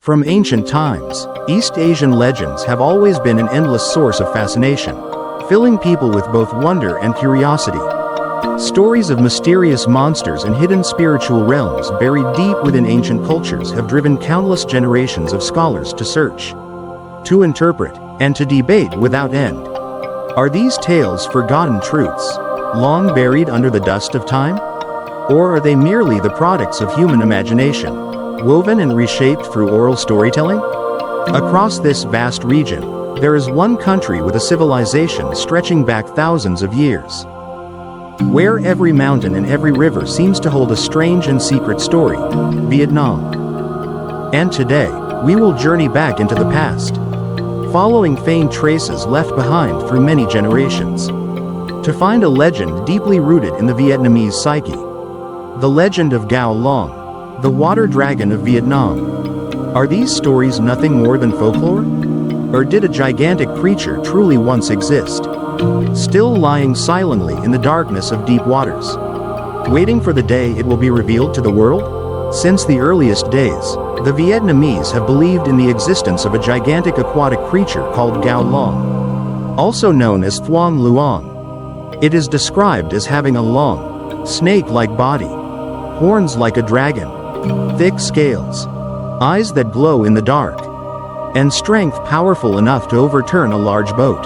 From ancient times, East Asian legends have always been an endless source of fascination, filling people with both wonder and curiosity. Stories of mysterious monsters and hidden spiritual realms buried deep within ancient cultures have driven countless generations of scholars to search, to interpret, and to debate without end. Are these tales forgotten truths, long buried under the dust of time? Or are they merely the products of human imagination, woven and reshaped through oral storytelling? Across this vast region, there is one country with a civilization stretching back thousands of years, where every mountain and every river seems to hold a strange and secret story: Vietnam. And today, we will journey back into the past, following faint traces left behind through many generations, to find a legend deeply rooted in the Vietnamese psyche. The legend of Giao Long, the water dragon of Vietnam. Are these stories nothing more than folklore? Or did a gigantic creature truly once exist, still lying silently in the darkness of deep waters, waiting for the day it will be revealed to the world? Since the earliest days, the Vietnamese have believed in the existence of a gigantic aquatic creature called Giao Long, also known as Thuong Luong. It is described as having a long, snake-like body, horns like a dragon, thick scales, eyes that glow in the dark, and strength powerful enough to overturn a large boat.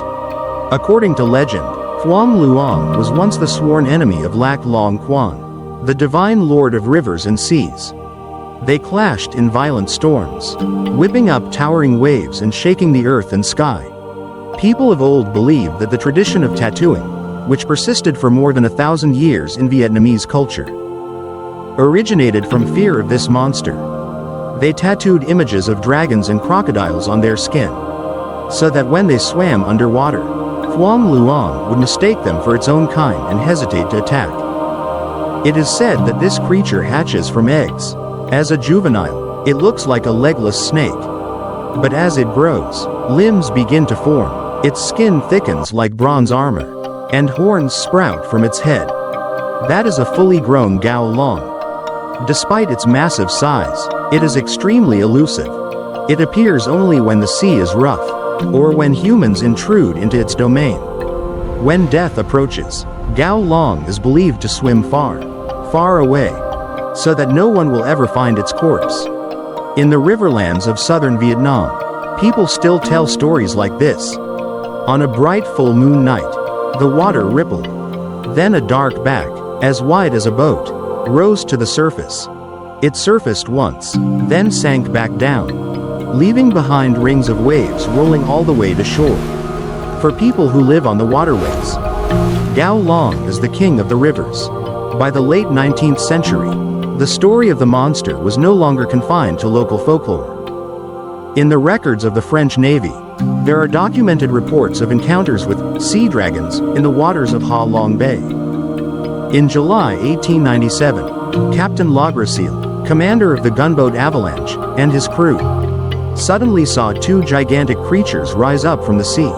According to legend, Thuong Luong was once the sworn enemy of Lac Long Quan, the divine lord of rivers and seas. They clashed in violent storms, whipping up towering waves and shaking the earth and sky. People of old believed that the tradition of tattooing, which persisted for more than 1,000 years in Vietnamese culture, originated from fear of this monster. They tattooed images of dragons and crocodiles on their skin, so that when they swam underwater, Thuong Luong would mistake them for its own kind and hesitate to attack. It is said that this creature hatches from eggs. As a juvenile, it looks like a legless snake. But as it grows, limbs begin to form, its skin thickens like bronze armor, and horns sprout from its head. That is a fully grown Giao Long. Despite its massive size, it is extremely elusive. It appears only when the sea is rough, or when humans intrude into its domain. When death approaches, Giao Long is believed to swim far, far away, so that no one will ever find its corpse. In the riverlands of southern Vietnam, people still tell stories like this. On a bright full moon night, the water rippled. Then a dark back, as wide as a boat, rose to the surface. It surfaced once, then sank back down, leaving behind rings of waves rolling all the way to shore. For people who live on the waterways, Giao Long is the king of the rivers. By the late 19th century, the story of the monster was no longer confined to local folklore. In the records of the French Navy, there are documented reports of encounters with sea dragons in the waters of Ha Long Bay. In July 1897, Captain Lagraciel, commander of the gunboat Avalanche, and his crew suddenly saw two gigantic creatures rise up from the sea.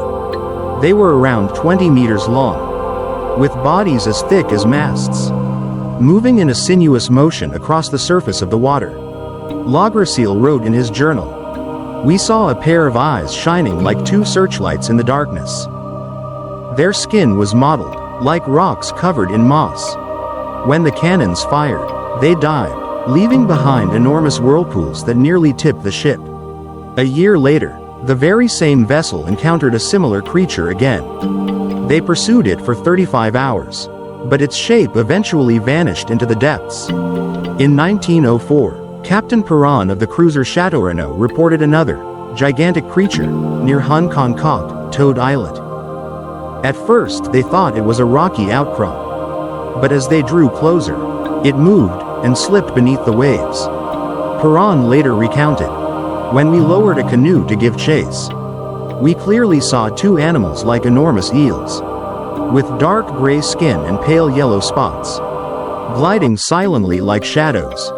They were around 20 meters long, with bodies as thick as masts, moving in a sinuous motion across the surface of the water. Lagraciel wrote in his journal, "We saw a pair of eyes shining like two searchlights in the darkness. Their skin was mottled, like rocks covered in moss. When the cannons fired, they dived, leaving behind enormous whirlpools that nearly tipped the ship." A year later, the very same vessel encountered a similar creature again. They pursued it for 35 hours, but its shape eventually vanished into the depths. In 1904, Captain Perron of the cruiser Chateau Renaud reported another gigantic creature near Han Con Cok, Toad Islet. At first they thought it was a rocky outcrop, but as they drew closer, it moved and slipped beneath the waves. Perron later recounted, "When we lowered a canoe to give chase, we clearly saw two animals like enormous eels, with dark gray skin and pale yellow spots, gliding silently like shadows."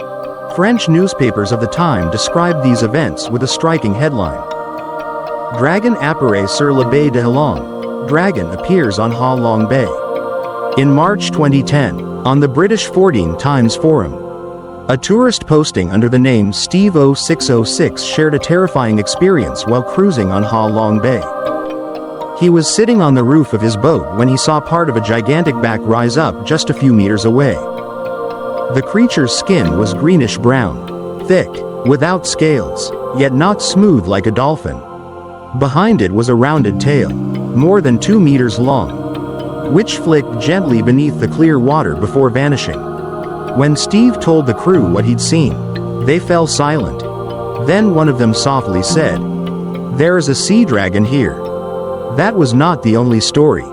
French newspapers of the time described these events with a striking headline: "Dragon apparaît sur la baie de Halong." Dragon appears on Ha Long Bay. In March 2010, on the British 14 Times Forum, A tourist posting under the name Steve0606 shared a terrifying experience while cruising on Ha Long Bay. He was sitting on the roof of his boat when he saw part of a gigantic back rise up just a few meters away. The creature's skin was greenish-brown, thick, without scales, yet not smooth like a dolphin. Behind it was a rounded tail, more than 2 meters long, which flicked gently beneath the clear water before vanishing. When Steve told the crew what he'd seen, they fell silent. Then one of them softly said, "There is a sea dragon here." That was not the only story.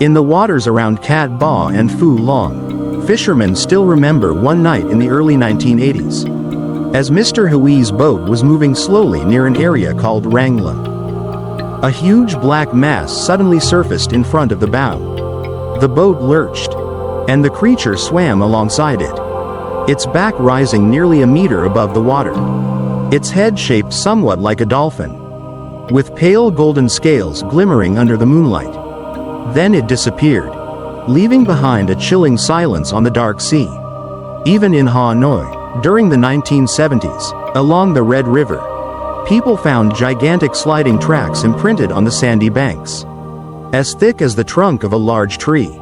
In the waters around Cat Ba and Phu Long, fishermen still remember one night in the early 1980s, as Mr. Hui's boat was moving slowly near an area called Rangla. A huge black mass suddenly surfaced in front of the bow. The boat lurched, and the creature swam alongside it, its back rising nearly a meter above the water, its head shaped somewhat like a dolphin, with pale golden scales glimmering under the moonlight. Then it disappeared, leaving behind a chilling silence on the dark sea. Even in Hanoi, during the 1970s, along the Red River, people found gigantic sliding tracks imprinted on the sandy banks, as thick as the trunk of a large tree.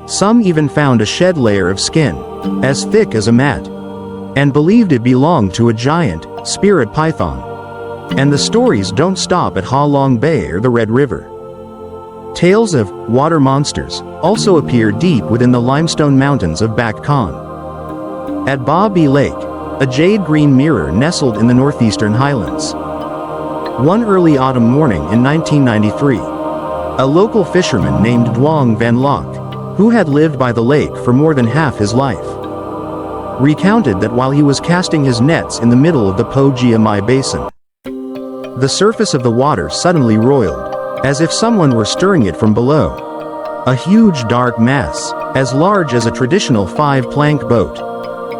Some even found a shed layer of skin, as thick as a mat, and believed it belonged to a giant, spirit python. And the stories don't stop at Ha Long Bay or the Red River. Tales of water monsters also appear deep within the limestone mountains of Bac Con. At Ba Bi Lake, a jade-green mirror nestled in the northeastern highlands. One early autumn morning in 1993, a local fisherman named Duong Van Loc, who had lived by the lake for more than half his life, recounted that while he was casting his nets in the middle of the Po Gia Mai Basin, the surface of the water suddenly roiled, as if someone were stirring it from below. A huge dark mass, as large as a traditional 5-plank boat,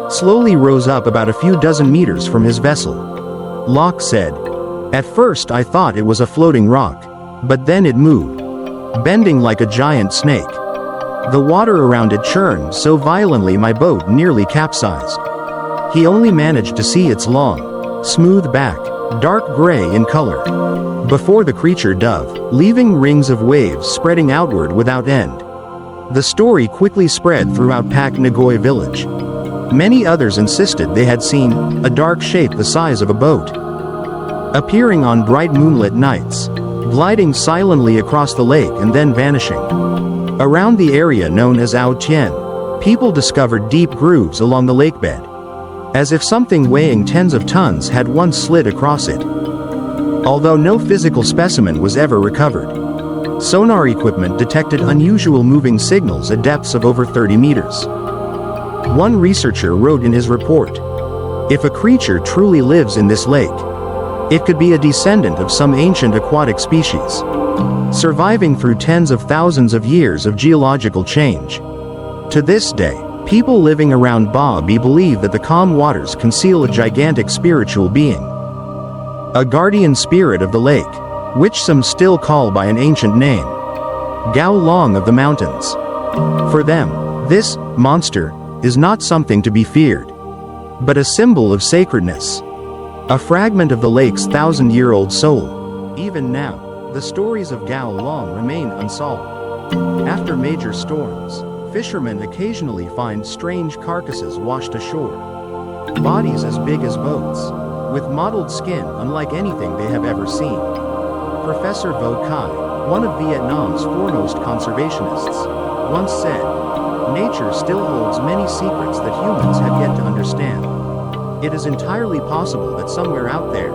slowly rose up about a few dozen meters from his vessel. Locke said, "At first I thought it was a floating rock, but then it moved, bending like a giant snake. The water around it churned so violently my boat nearly capsized." He only managed to see its long, smooth back, dark gray in color, before the creature dove, leaving rings of waves spreading outward without end. The story quickly spread throughout Pak Ngoy village. Many others insisted they had seen a dark shape the size of a boat, appearing on bright moonlit nights, gliding silently across the lake and then vanishing. Around the area known as Ao Tien, people discovered deep grooves along the lakebed, as if something weighing tens of tons had once slid across it. Although no physical specimen was ever recovered, sonar equipment detected unusual moving signals at depths of over 30 meters. One researcher wrote in his report, "If a creature truly lives in this lake, it could be a descendant of some ancient aquatic species, surviving through tens of thousands of years of geological change." To this day, people living around Ba Bi believe that the calm waters conceal a gigantic spiritual being, a guardian spirit of the lake, which some still call by an ancient name, Giao Long of the mountains. For them, this monster is not something to be feared, but a symbol of sacredness, a fragment of the lake's 1,000-year-old soul. Even now, the stories of Giao Long remain unsolved. After major storms, fishermen occasionally find strange carcasses washed ashore, bodies as big as boats, with mottled skin unlike anything they have ever seen. Professor Vo Khai, one of Vietnam's foremost conservationists, once said, "Nature still holds many secrets that humans have yet to understand. It is entirely possible that somewhere out there,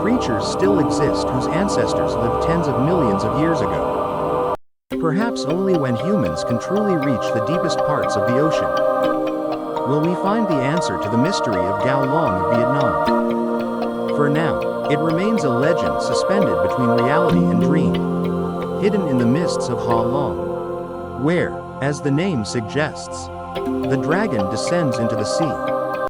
creatures still exist whose ancestors lived tens of millions of years ago. Perhaps only when humans can truly reach the deepest parts of the ocean will we find the answer to the mystery of Giao Long of Vietnam. For now, it remains a legend suspended between reality and dream, hidden in the mists of Ha Long, where, as the name suggests, the dragon descends into the sea,